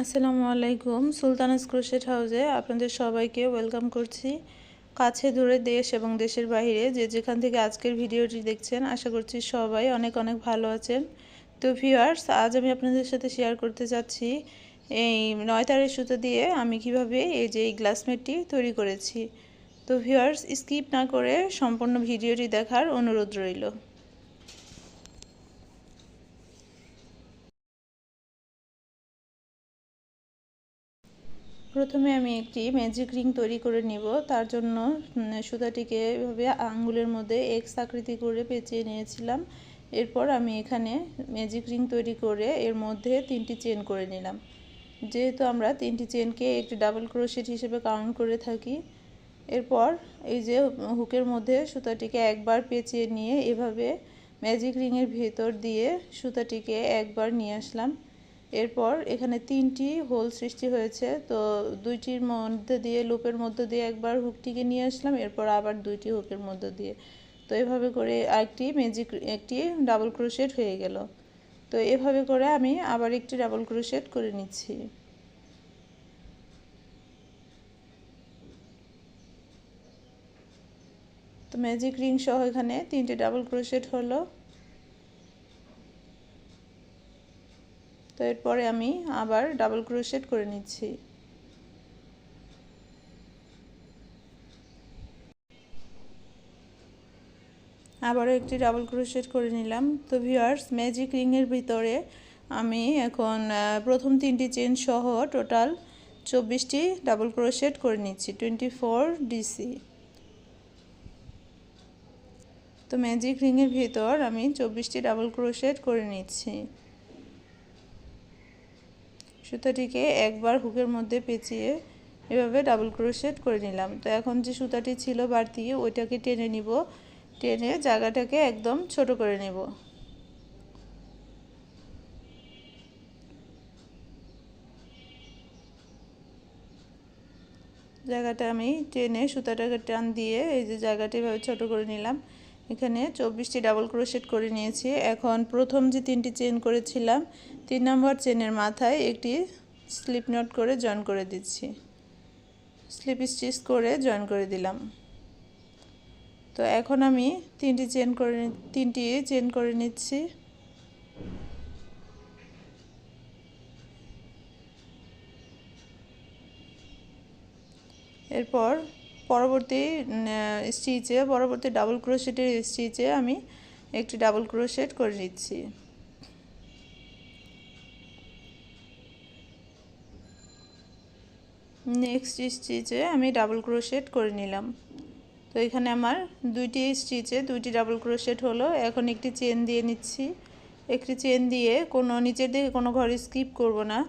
আসসালামু আলাইকুম। সুলতানাস ক্রোশেট হাউসে আপনাদের সবাইকে ওয়েলকাম করছি। কাছে দূরে দেশ এবং দেশের বাইরে যে যেখান থেকে আজকের ভিডিওটি দেখছেন, আশা করছি সবাই অনেক অনেক ভালো আছেন। তো ভিউয়ার্স, আজ আমি আপনাদের সাথে শেয়ার করতে যাচ্ছি এই 9 তারের সুতো দিয়ে আমি কিভাবে এই গ্লাসমেটটি তৈরি করেছি। তো ভিউয়ার্স, স্কিপ না করে সম্পূর্ণ ভিডিওটি দেখার অনুরোধ রইল। প্রথমে আমি একটি ম্যাজিক রিং তৈরি করে নিব। তার জন্য সুতাটিকে এভাবে আঙ্গুলের মধ্যে এক্স আকৃতি করে পেঁচিয়ে নিয়েছিলাম। এরপর আমি এখানে ম্যাজিক রিং তৈরি করে এর মধ্যে 3টি চেন করে নিলাম। যেহেতু আমরা 3টি চেনকে একটি ডাবল ক্রোশেট হিসেবে কাউন্ট করে থাকি। এরপর এই যে হুকের মধ্যে সুতাটিকে একবার পেঁচিয়ে নিয়ে এভাবে ম্যাজিক রিংয়ের ভেতর দিয়ে সুতাটিকে একবার নিয়ে আসলাম। এরপর এখানে 3টি হোল সৃষ্টি হয়েছে, তো 2টির মধ্যে দিয়ে লুপের মধ্যে দিয়ে একবার হুকটিকে নিয়ে আসলাম, এরপর আবার 2টি হুকের মধ্যে দিয়ে। তো এভাবে করে একটি ডাবল ক্রোশেট হয়ে গেল। তো এভাবে করে আমি আবার একটি ডাবল ক্রোশেট করে নিচ্ছি। তো ম্যাজিক রিং সহ এখানে 3টি ডাবল ক্রোশেট হলো। তো এরপরে আমি আবার ডাবল ক্রোশেট করে নিচ্ছি। আবারও একটি ডাবল ক্রোশেট করে নিলাম। তো ভিউয়ার্স, ম্যাজিক রিংয়ের ভিতরে আমি এখন প্রথম 3টি চেন সহ টোটাল 24টি ডাবল ক্রোশেট করে নিচ্ছি, 24 ডিসি। তো ম্যাজিক রিংয়ের ভিতর আমি 24টি ডাবল ক্রোশেট করে নিচ্ছি। সুতাটিকে একবার হুকের মধ্যে পেঁচিয়ে এভাবে ডাবল ক্রোশেট করে নিলাম। তো এখন যে সুতাটি ছিল বাড়তি, ওইটাকে টেনে নিব, টেনে জায়গাটাকে একদম ছোট করে নেব। জায়গাটা আমি টেনে সুতাটাকে টান দিয়ে এই যে জায়গাটা এভাবে ছোট করে নিলাম। এখানে 24টি ডাবল ক্রোশেট করে নিয়েছি। এখন প্রথম যে 3টি চেন করেছিলাম, 3 নম্বর চেনের মাথায় একটি স্লিপ নট করে জয়েন করে দিচ্ছি, স্লিপ স্টিচ করে জয়েন করে দিলাম। তো এখন আমি 3টি চেন করে নিচ্ছি। এরপর পরবর্তী ডাবল ক্রোশেটের স্টিচে আমি একটি ডাবল ক্রোশেট করে নিচ্ছি। নেক্সট স্টিচে আমি ডাবল ক্রোশেট করে নিলাম। তো এখানে আমার 2টি স্টিচে 2টি ডাবল ক্রোশেট হলো। এখন একটি চেন দিয়ে নিচ্ছি। একটি চেন দিয়ে নিচের দিকে কোনো ঘর স্কিপ করব না।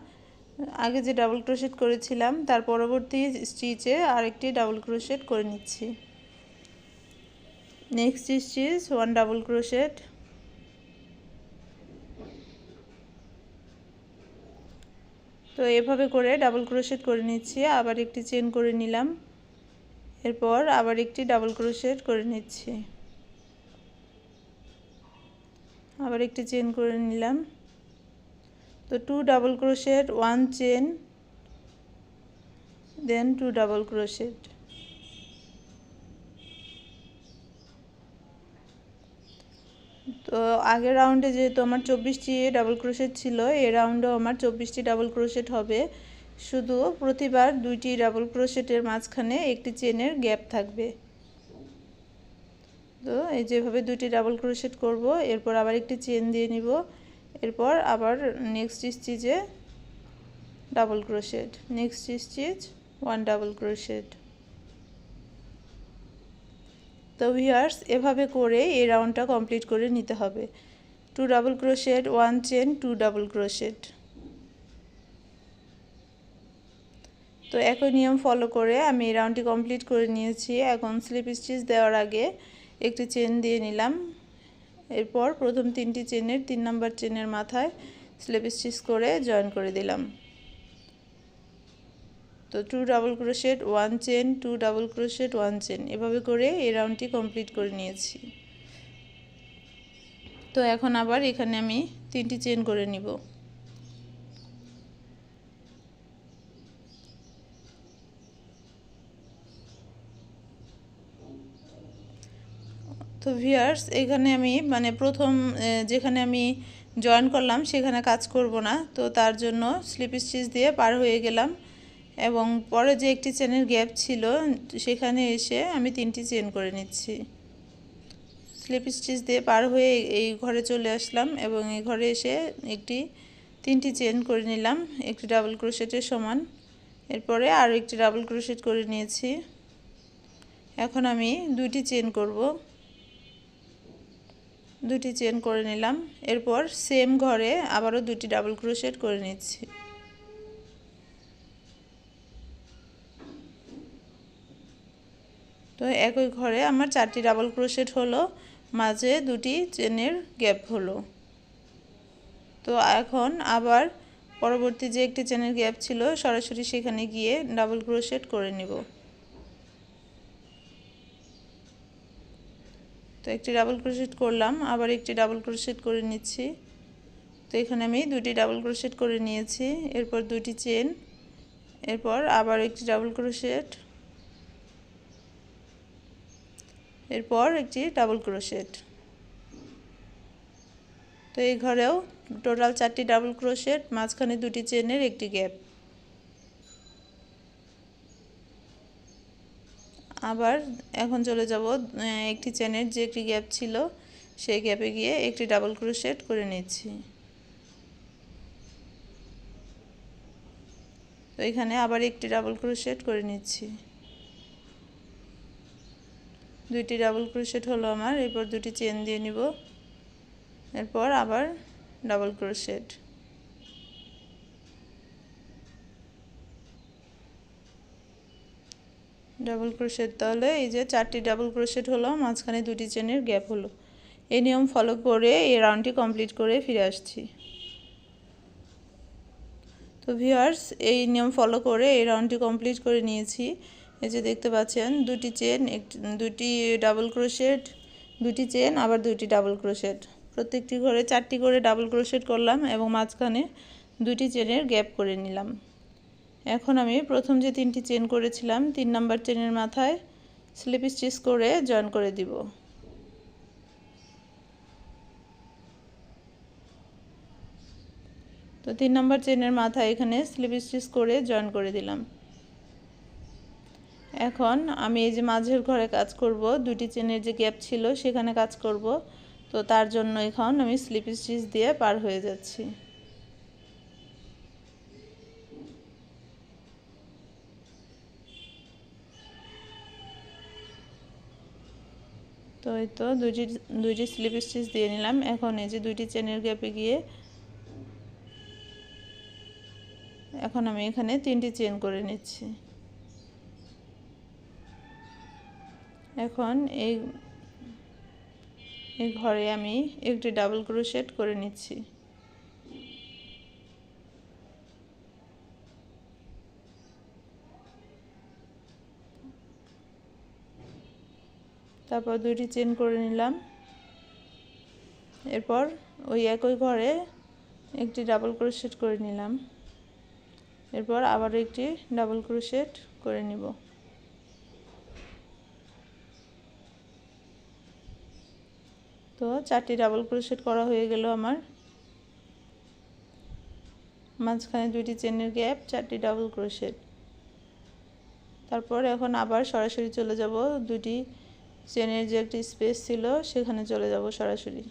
আগে যে ডাবল ক্রোশেট করেছিলাম তার পরবর্তী স্টিচে আরেকটি ডাবল ক্রোশেট করে নিচ্ছি। Next stitch 1 double crochet. তো এভাবে করে ডাবল ক্রোশেট করে নিচ্ছি। আবার একটি চেন করে নিলাম, এরপর আবার একটি ডাবল ক্রোশেট করে নিচ্ছি, আবার একটি চেন করে নিলাম। তো 2 ডাবল ক্রোশেট, 1 চেন, দেন 2 ডাবল ক্রোশেট। তো আগের রাউন্ডে যেহেতু আমার 24টি ডাবল ক্রোশেট ছিল, এই রাউন্ডেও আমার 24টি ডাবল ক্রোশেট হবে। শুধু প্রতিবার 2টি ডাবল ক্রোশেটের মাঝখানে একটি চেনের গ্যাপ থাকবে। তো এই যেভাবে 2টি ডাবল ক্রোশেট করব, এরপর আবার একটি চেন দিয়ে নিব, এরপর আবার নেক্সট স্টিচে double crochet, next stitch 1 double crochet. তো ভিউয়ার্স, এভাবে করে এই রাউন্ডটা কমপ্লিট করে নিতে হবে। 2 double crochet, 1 chain, 2 double crochet. তো একই নিয়ম ফলো করে আমি এই রাউন্ডটি কমপ্লিট করে নিয়েছি। এখন স্লিপ স্টিচ দেওয়ার আগে একটি চেন দিয়ে নিলাম, এরপর প্রথম 3টি চেনের 3 নম্বর চেনের মাথায় স্লিপ স্টিচ করে জয়েন করে দিলাম। তো 2 double crochet, 1 chain, 2 double crochet, 1 chain, এভাবে করে এই রাউন্ডটি কমপ্লিট করে নিয়েছি। তো এখন আবার এখানে আমি 3টি চেন করে নিব। তো ভিউয়ার্স এখানে আমি মানে প্রথম যেখানে আমি জয়েন করলাম সেখানে কাজ করব না, তো তার জন্য স্লিপ স্টিচ দিয়ে পার হয়ে গেলাম এবং পরে যে একটি চেনের গ্যাপ ছিল সেখানে এসে আমি 3টি চেন করে নিচ্ছি। স্লিপ স্টিচ দিয়ে পার হয়ে এই ঘরে চলে আসলাম এবং এই ঘরে এসে 3টি চেন করে নিলাম একটি ডাবল ক্রোশেটের সমান। এরপরে আরও একটি ডাবল ক্রোশেট করে নিয়েছি। এখন আমি 2টি চেন করব, 2টি চেন করে নিলাম। এরপর সেম ঘরে আবারও 2টি ডাবল ক্রোশেট করে নিচ্ছি। তো একই ঘরে আমার 4টি ডাবল ক্রোশেট হলো, মাঝে 2টি চেনের গ্যাপ হলো। তো এখন আবার পরবর্তী যে একটি চেনের গ্যাপ ছিল সরাসরি সেখানে গিয়ে ডাবল ক্রোশেট করে নিব। তো একটি ডাবল ক্রোশেট করলাম, আবার একটি ডাবল ক্রোশেট করে নিচ্ছি। তো এখানে আমি 2টি ডাবল ক্রোশেট করে নিয়েছি। এরপর 2টি চেন, এরপর আবার একটি ডাবল ক্রোশেট, এরপর একটি ডাবল ক্রোশেট। তো এই ঘরেও টোটাল 4টি ডাবল ক্রোশেট, মাঝখানে 2টি চেনের একটি গ্যাপ। আবার এখন চলে যাব একটি চেনের যে একটি গ্যাপ ছিল সেই গ্যাপে গিয়ে একটি ডাবল ক্রোশেট করে নিচ্ছি। তো এখানে আবার একটি ডাবল ক্রোশেট করে নিচ্ছি। 2টি ডাবল ক্রোশেট হলো আমার। এরপর 2টি চেন দিয়ে নিব, এরপর আবার ডাবল ক্রোশেট। ডাবল ক্রোশেট, তাহলে এই যে 4টি ডাবল ক্রোশেট হলো, মাঝখানে 2টি চেনের গ্যাপ হলো। এই নিয়ম ফলো করে এই রাউন্ডটি কমপ্লিট করে ফিরে আসছি। তো ভিউয়ার্স এই নিয়ম ফলো করে এই রাউন্ডটি কমপ্লিট করে নিয়েছি। এই যে দেখতে পাচ্ছেন 2টি চেন, 2টি ডাবল ক্রোশেট, 2টি চেন, আবার 2টি ডাবল ক্রোশেট। প্রত্যেকটি ঘরে 4টি করে ডাবল ক্রোশেট করলাম এবং মাঝখানে 2টি চেনের গ্যাপ করে নিলাম। এখন আমি প্রথম যে 3টি চেন করেছিলাম 3 নাম্বার চেনের মাথায় স্লিপ স্টিচ করে জয়েন করে দিব। তো 3 নাম্বার চেনের মাথায় এখানে স্লিপ স্টিচ করে জয়েন করে দিলাম। এখন আমি এই যে মাঝের ঘরে কাজ করব, 2টি চেনের যে গ্যাপ ছিল সেখানে কাজ করব। তো তার জন্য এখন আমি স্লিপ স্টিচ দিয়ে পার হয়ে যাচ্ছি। তো এই তো দুইটি স্লিপ স্টিচ দিয়ে নিলাম। এখন এই যে 2টি চেনের গ্যাপে গিয়ে এখন আমি এখানে 3টি চেন করে নিচ্ছি। এখন এই ঘরে আমি একটি ডাবল ক্রোশেট করে নিচ্ছি। তারপর 2টি চেন করে নিলাম। এরপর ওই একই ঘরে একটি ডাবল ক্রোশেট করে নিলাম। এরপর আবার একটি ডাবল ক্রোশেট করে নিব। তো 4টি ডাবল ক্রোশেট করা হয়ে গেল আমার। মাঝখানে 2টি চেনের গ্যাপ, 4টি ডাবল ক্রোশেট। তারপর এখন আবার সরাসরি চলে যাব 2টি চেনের যে একটি স্পেস ছিল সেখানে চলে যাব সরাসরি।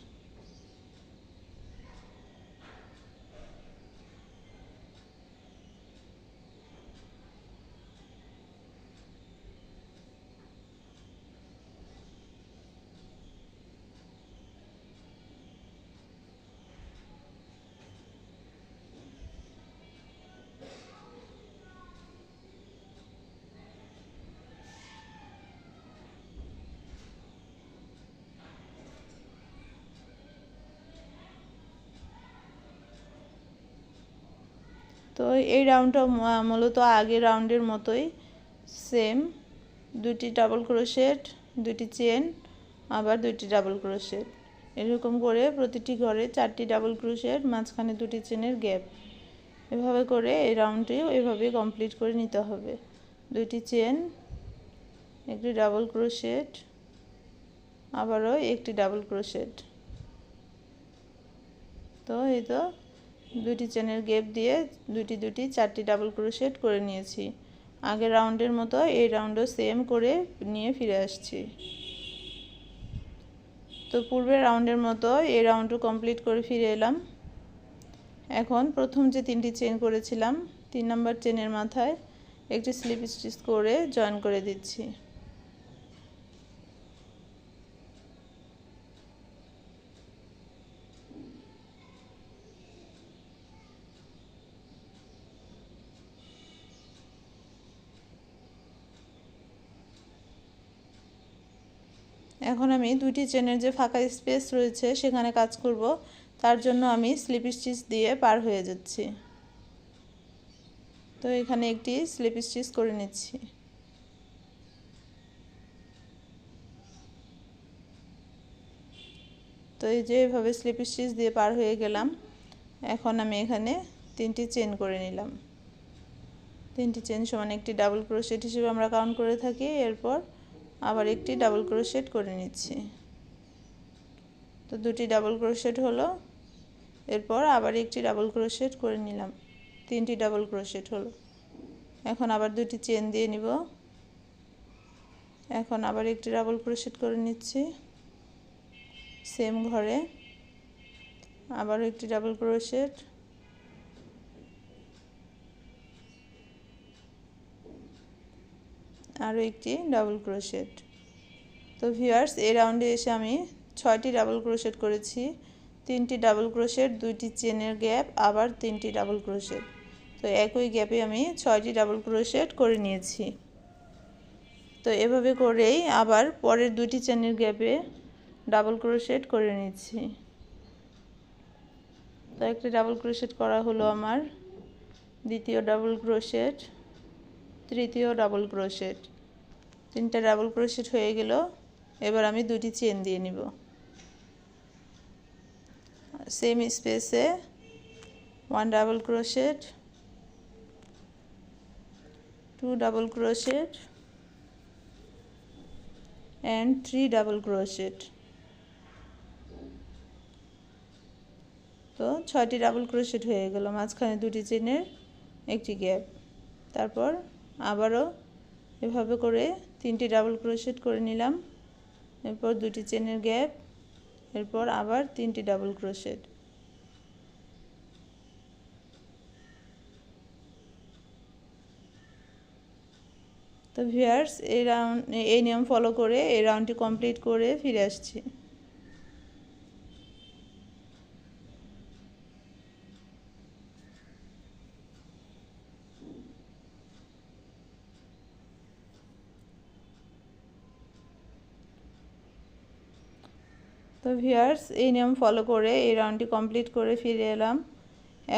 তো এই রাউন্ডটা মূলত আগের রাউন্ডের মতোই সেম, 2টি ডাবল ক্রোশেট, 2টি চেন, আবার 2টি ডাবল ক্রোশেট। এরকম করে প্রতিটি ঘরে 4টি ডাবল ক্রোশেট, মাঝখানে 2টি চেনের গ্যাপ। এভাবে করে এই রাউন্ডটিও এভাবে কমপ্লিট করে নিতে হবে। 2টি চেন, একটি ডাবল ক্রোশেট, আবারও একটি ডাবল ক্রোশেট। তো এই তো দুটি চেনের গ্যাপ দিয়ে দুটি চারটি ডাবল ক্রোশেট করে নিয়েছি। আগের রাউন্ডের মতো এই রাউন্ডও সেম করে নিয়ে ফিরে আসছি। তো পূর্বের রাউন্ডের মতো এই রাউন্ডও কমপ্লিট করে ফিরে এলাম। এখন প্রথম যে তিনটি চেন করেছিলাম 3 নাম্বার চেনের মাথায় একটি স্লিপ স্টিচ করে জয়েন করে দিচ্ছি। এখন আমি দুটি চেনের যে ফাঁকা স্পেস রয়েছে সেখানে কাজ করব, তার জন্য আমি স্লিপ স্টিচ দিয়ে পার হয়ে যাচ্ছি। তো এখানে একটি স্লিপ স্টিচ করে নিচ্ছি। তো এই যে এভাবে স্লিপ স্টিচ দিয়ে পার হয়ে গেলাম। এখন আমি এখানে 3টি চেন করে নিলাম। 3টি চেন সমান একটি ডাবল ক্রোশেট হিসেবে আমরা কাউন্ট করে থাকি। এরপর আবার একটি ডাবল ক্রোশেট করে নিচ্ছি। তো দুটি ডাবল ক্রোশেট হলো, এরপর আবার একটি ডাবল ক্রোশেট করে নিলাম, 3টি ডাবল ক্রোশেট হলো। এখন আবার দুটি চেন দিয়ে নিব। এখন আবার একটি ডাবল ক্রোশেট করে নিচ্ছি সেম ঘরে, আবার একটি ডাবল ক্রোশেট, আরও একটি ডাবল ক্রোশেট। তো ভিউয়ার্স, এই রাউন্ডে এসে আমি 6টি ডাবল ক্রোশেট করেছি, 3টি ডাবল ক্রোশেট, 2টি চেনের গ্যাপ, আবার 3টি ডাবল ক্রোশেট। তো একই গ্যাপে আমি 6টি ডাবল ক্রোশেট করে নিয়েছি। তো এভাবে করেই আবার পরের দুটি চেনের গ্যাপে ডাবল ক্রোশেট করে নিচ্ছি। তো একটি ডাবল ক্রোশেট করা হলো আমার, দ্বিতীয় ডাবল ক্রোশেট, তৃতীয় ডাবল ক্রোশেট, 3টা ডাবল ক্রোশেট হয়ে গেল। এবার আমি দুটি চেন দিয়ে নিব। সেম স্পেসে 1 double crochet, 2 double crochet and 3 double crochet. তো 6টি ডাবল ক্রোশেট হয়ে গেল, মাঝখানে দুটি চেনের একটি গ্যাপ। তারপর আবারও এভাবে করে 3টি ডাবল ক্রোশেট করে নিলাম, এরপর দুটি চেনের গ্যাপ, এরপর আবার 3টি ডাবল ক্রোশেট। তো ভিউয়ার্স, এই নিয়ম ফলো করে এই রাউন্ডটি কমপ্লিট করে ফিরে আসছি। তো ভিউয়ার্স, এই নিয়ম ফলো করে এই রাউন্ডটি কমপ্লিট করে ফিরে এলাম।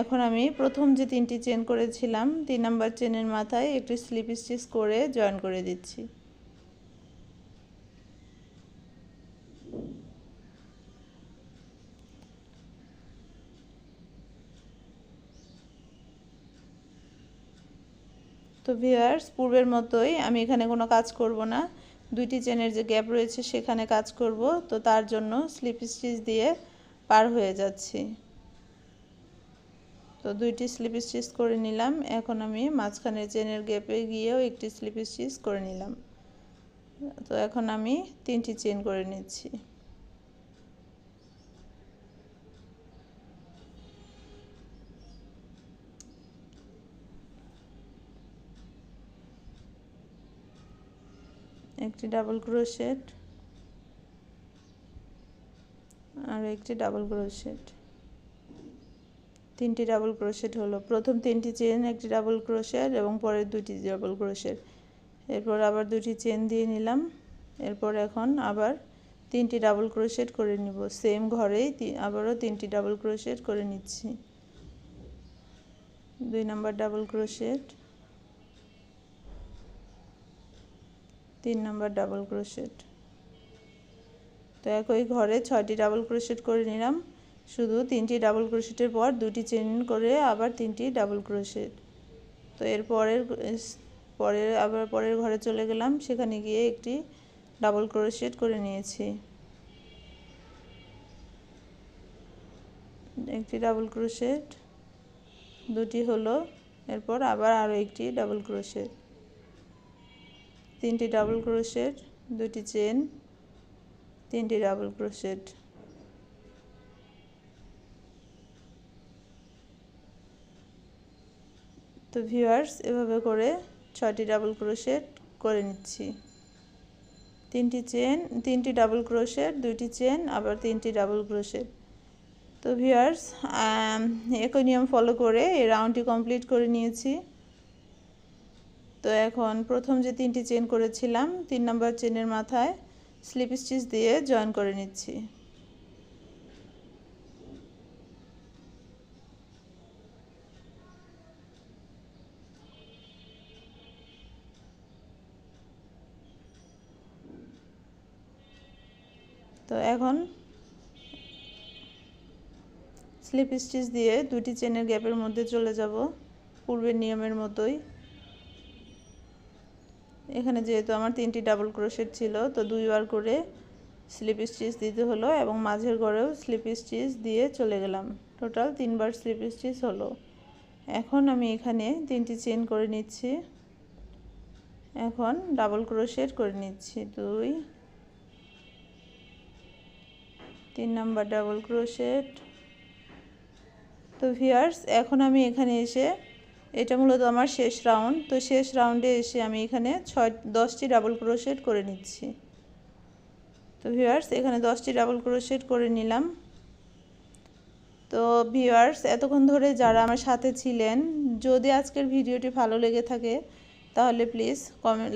এখন আমি প্রথম যে 3টি চেন করেছিলাম 3 নাম্বার চেনের মাথায় একটি স্লিপ স্টিচ করে জয়েন করে দিচ্ছি। তো ভিউয়ার্স, পূর্বের মতোই আমি এখানে কোনো কাজ করব না, দুইটি চেনের যে গ্যাপ রয়েছে সেখানে কাজ করব। তো তার জন্য স্লিপ স্টিচ দিয়ে পার হয়ে যাচ্ছি। তো দুইটি স্লিপ স্টিচ করে নিলাম। এখন আমি মাঝখানে চেনের গ্যাপে গিয়েও একটি স্লিপ স্টিচ করে নিলাম। তো এখন আমি 3টি চেন করে নিচ্ছি। একটি ডাবল ক্রোশেট আর একটি ডাবল ক্রোশেট, 3টি ডাবল ক্রোশেট হলো। প্রথম 3টি চেন, একটি ডাবল ক্রোশেট এবং পরের দুটি ডাবল ক্রোশেট, এরপর আবার দুটি চেন দিয়ে নিলাম। এরপর এখন আবার 3টি ডাবল ক্রোশেট করে নিব সেম ঘরেই, আবারও 3টি ডাবল ক্রোশেট করে নিচ্ছি। 2 number double crochet, 3 number double crochet. তো একই ঘরে 6টি ডাবল ক্রোশেট করে নিলাম, শুধু 3টি ডাবল ক্রোশেটের পর দুটি চেন করে আবার 3টি ডাবল ক্রোশেট। তো এর পরের ঘরে চলে গেলাম, সেখানে গিয়ে একটি ডাবল ক্রোশেট করে নিয়েছি। একটি ডাবল ক্রোশেট, দুটি হলো, এরপর আবার আরও একটি ডাবল ক্রোশেট, তিনটি ডাবল ক্রোশেট, দুটি চেন, তিনটি ডাবল ক্রোশেট। তো ভিউয়ার্স, এভাবে করে 6টি ডাবল ক্রোশেট করে নিচ্ছি। তিনটি চেন, তিনটি ডাবল ক্রোশেট, দুইটি চেন, আবার তিনটি ডাবল ক্রোশেট। তো ভিউয়ার্স, একই নিয়ম ফলো করে এই রাউন্ডটি কমপ্লিট করে নিয়েছি। তো এখন প্রথম যে 3টি চেন করেছিলাম, 3 নাম্বার চেনের মাথায় স্লিপ স্টিচ দিয়ে জয়েন করে নিচ্ছি। তো এখন স্লিপ স্টিচ দিয়ে দুটি চেনের গ্যাপের মধ্যে চলে যাব পূর্বের নিয়মের মতোই। এখানে যেহেতু আমার 3টি ডাবল ক্রোশেট ছিল, তো 2বার করে স্লিপ স্টিচ দিতে হলো এবং মাঝের ঘরেও স্লিপ স্টিচ দিয়ে চলে গেলাম। টোটাল 3বার স্লিপ স্টিচ হলো। এখন আমি এখানে 3টি চেন করে নিচ্ছি। এখন ডাবল ক্রোশেট করে নিচ্ছি, 2, 3 নাম্বার ডাবল ক্রোশেট। তো ভিউয়ার্স, এখন আমি এখানে এসে, এটা মূলত আমার শেষ রাউন্ড, তো শেষ রাউন্ডে এসে আমি এখানে 10টি ডাবল ক্রোশেট করে নিচ্ছি। তো ভিউয়ার্স, এখানে 10টি ডাবল ক্রোশেট করে নিলাম। তো ভিউয়ার্স, এতক্ষণ ধরে যারা আমার সাথে ছিলেন, যদি আজকের ভিডিওটি ভালো লেগে থাকে তাহলে প্লিজ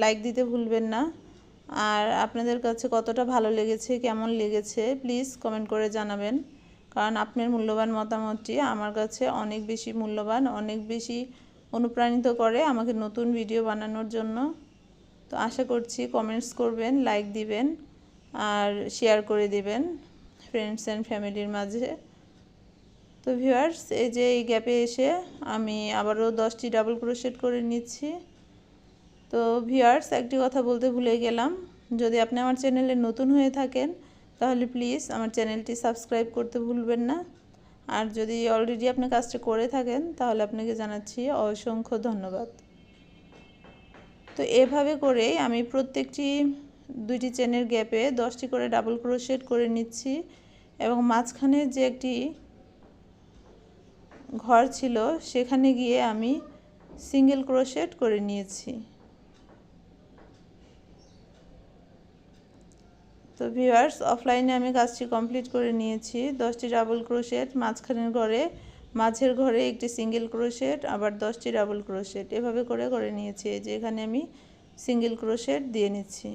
লাইক দিতে ভুলবেন না। আর আপনাদের কাছে কতটা ভালো লেগেছে, কেমন লেগেছে প্লিজ কমেন্ট করে জানাবেন, কারণ আপনার মূল্যবান মতামতটি আমার কাছে অনেক বেশি মূল্যবান, অনেক বেশি অনুপ্রাণিত করে আমাকে নতুন ভিডিও বানানোর জন্য। তো আশা করছি কমেন্টস করবেন, লাইক দিবেন আর শেয়ার করে দিবেন ফ্রেন্ডস অ্যান্ড ফ্যামিলির মাঝে। তো ভিউয়ার্স, এই যে এই গ্যাপে এসে আমি আবারও 10টি ডাবল ক্রোশেট করে নিচ্ছি। তো ভিউয়ার্স, একটি কথা বলতে ভুলে গেলাম, যদি আপনি আমার চ্যানেলে নতুন হয়ে থাকেন তাহলে প্লিজ আমার চ্যানেলটি সাবস্ক্রাইব করতে ভুলবেন না। আর যদি অলরেডি আপনি কাজটা করে থাকেন তাহলে আপনাকে জানাচ্ছি অসংখ্য ধন্যবাদ। তো এভাবে করে আমি প্রত্যেকটি 2টি চেনের গ্যাপে 10টি করে ডাবল ক্রোশেট করে নিচ্ছি এবং মাঝখানে যে একটি ঘর ছিল সেখানে গিয়ে আমি সিঙ্গেল ক্রোশেট করে নিয়েছি। তো ভিউয়ার্স, অফলাইনে আমি কাজটি কমপ্লিট করে নিয়েছি। 10টি ডাবল ক্রোশেট, মাঝখানের ঘরে, মাঝের ঘরে একটি সিঙ্গেল ক্রোশেট, আবার 10টি ডাবল ক্রোশেট, এভাবে করে নিয়েছি। যে এখানে আমি সিঙ্গেল ক্রোশেট দিয়ে নিচ্ছি।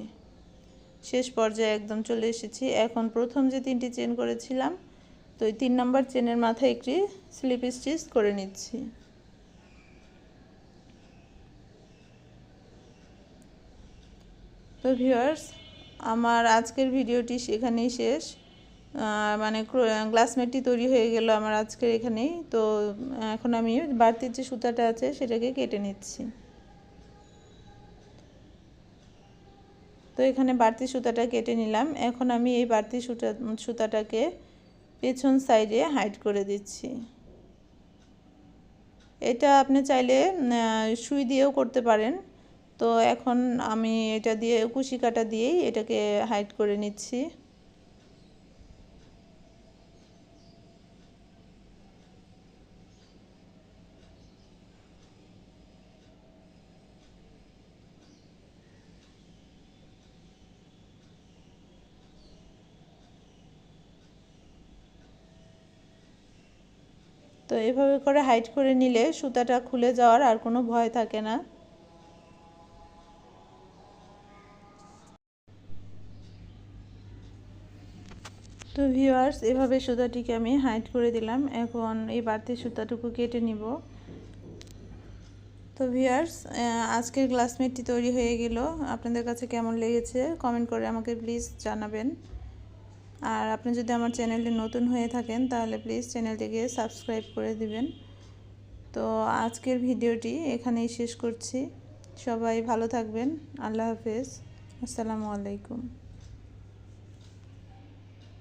শেষ পর্যায়ে একদম চলে এসেছি। এখন প্রথম যে 3টি চেন করেছিলাম, তো এই 3 নাম্বার চেনের মাথায় একটি স্লিপ স্টিচ করে নিচ্ছি। তো ভিউয়ার্স, আমার আজকের ভিডিওটি এখানেই শেষ। মানে গ্লাসমেটটি তৈরি হয়ে গেল আমার আজকের এখানেই। তো এখন আমি বাড়তির যে সুতাটা আছে সেটাকে কেটে নিচ্ছি। তো এখানে বাড়তি সুতাটা কেটে নিলাম। এখন আমি এই বাড়তি সুতাটাকে পেছন সাইডে হাইড করে দিচ্ছি। এটা আপনি চাইলে সুই দিয়েও করতে পারেন। তো এখন আমি এটা দিয়ে কুশি কাটা দিয়েই এটাকে হাইড করে নিচ্ছি। তো এভাবে করে হাইড করে নিলে সুতাটা খুলে যাওয়ার আর কোনো ভয় থাকে না। তো ভিউয়ার্স, এভাবে সুতাটিকে আমি হাইড করে দিলাম। এখন এই বাড়তি সুতাটুকু কেটে নিব। তো ভিউয়ার্স, আজকের গ্লাসমেটটি তৈরি হয়ে গেল। আপনাদের কাছে কেমন লেগেছে কমেন্ট করে আমাকে প্লিজ জানাবেন। আর আপনি যদি আমার চ্যানেলে নতুন হয়ে থাকেন তাহলে প্লিজ চ্যানেলটিকে সাবস্ক্রাইব করে দিবেন। তো আজকের ভিডিওটি এখানেই শেষ করছি। সবাই ভালো থাকবেন। আল্লাহ হাফেজ। আসসালামু আলাইকুম।